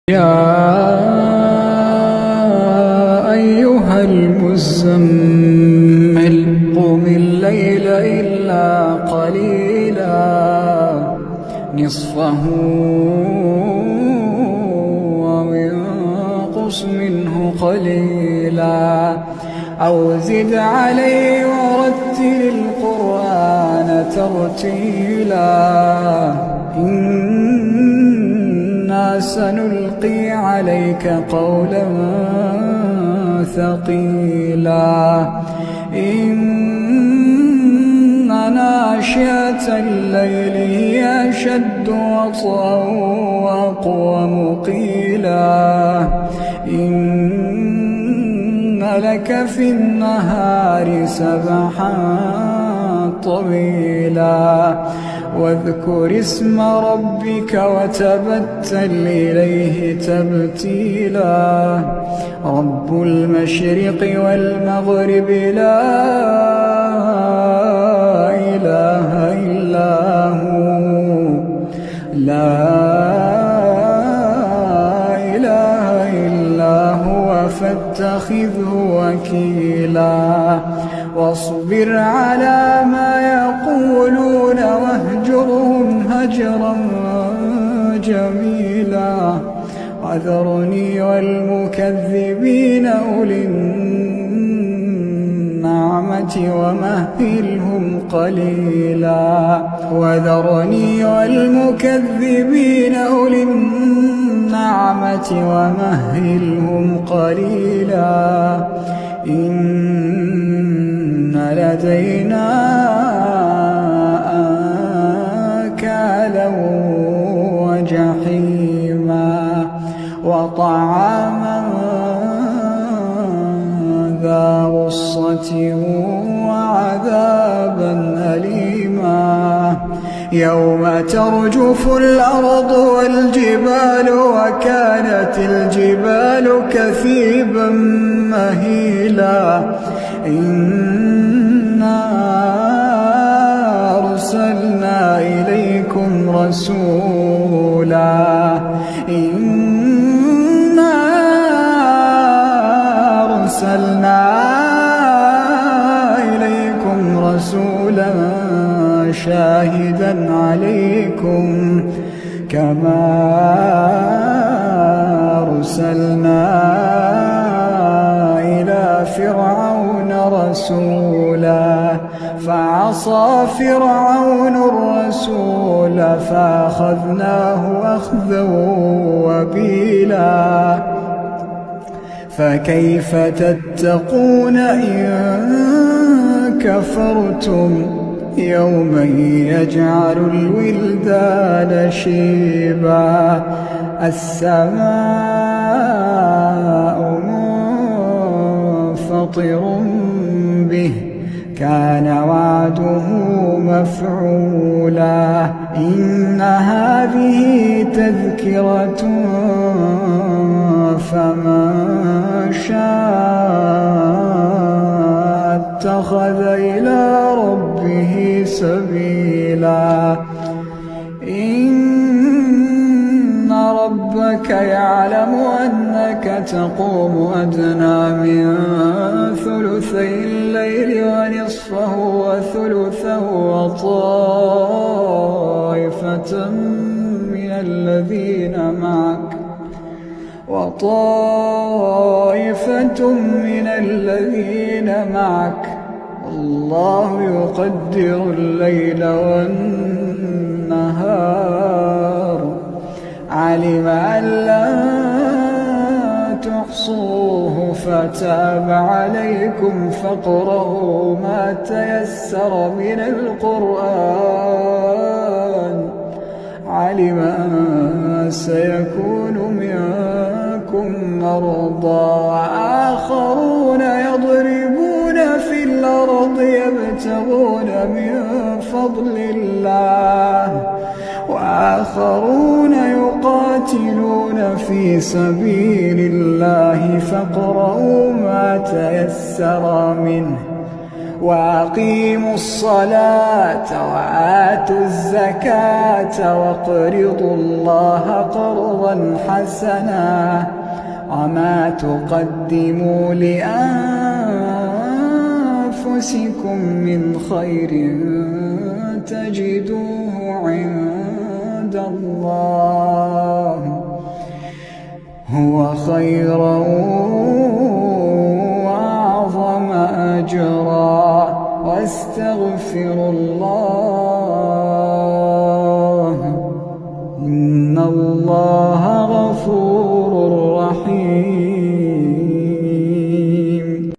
يا أيها المزمل قم الليل إلا قليلا نصفه وانقص منه قليلا أو زد عليه ورتل القرآن ترتيلا إنا سنلقي عليك قولا ثقيلا إن ناشئة الليل هي أشد وطئا وأقوم قيلا إن لك في النهار سبحا طويلا واذكر اسم ربك وتبتل إليه تبتيلا رب المشرق والمغرب لا إله إلا هو فاتخذه وكيلا واصبر على ما يقولون واهجرهم هجرا جميلا وذرني والمكذبين أولي النعمة ومهلهم قليلا وذرني والمكذبين أولي النعمة ومهلهم قليلا إن لدينا أنكالا وجحيما وطعاما ذا غصة وعذابا أليما يوم ترجف الأرض والجبال وكانت الجبال كثيبا مهيلا إنا أرسلنا إليكم رسولا شاهدا عليكم كما أرسلنا إلى فرعون رسولا فعصى فرعون الرسول فأخذناه أخذا وبيلا فكيف تتقون إن كفرتم يوما يجعل الولدان شيبا السماء منفطر به كان وعده مفعولا إن هذه تذكرة فمن شاء اتخذ إلى ربه سبيلا إن ربك يعلم أنك تقوم أدنى من ثلثي الليل ونصفه وثلثه وطائفة من الذين معك الله يقدر الليل والنهار علم أن لن تحصوه فتاب عليكم فاقرؤوا ما تيسر من القرآن علم أن سيكون منكم مرضى وآخرون يضربون في الأرض يبتغون من فضل الله وآخرون يقاتلون في سبيل الله فاقرؤوا ما تيسر منه وأقيموا الصلاة وآتوا الزكاة وَاقْرِضُوا الله قرضا حسنا وما تقدموا لأنفسكم من خير تجدوه عند الله هو خيرا وأعظم أجرا واستغفروا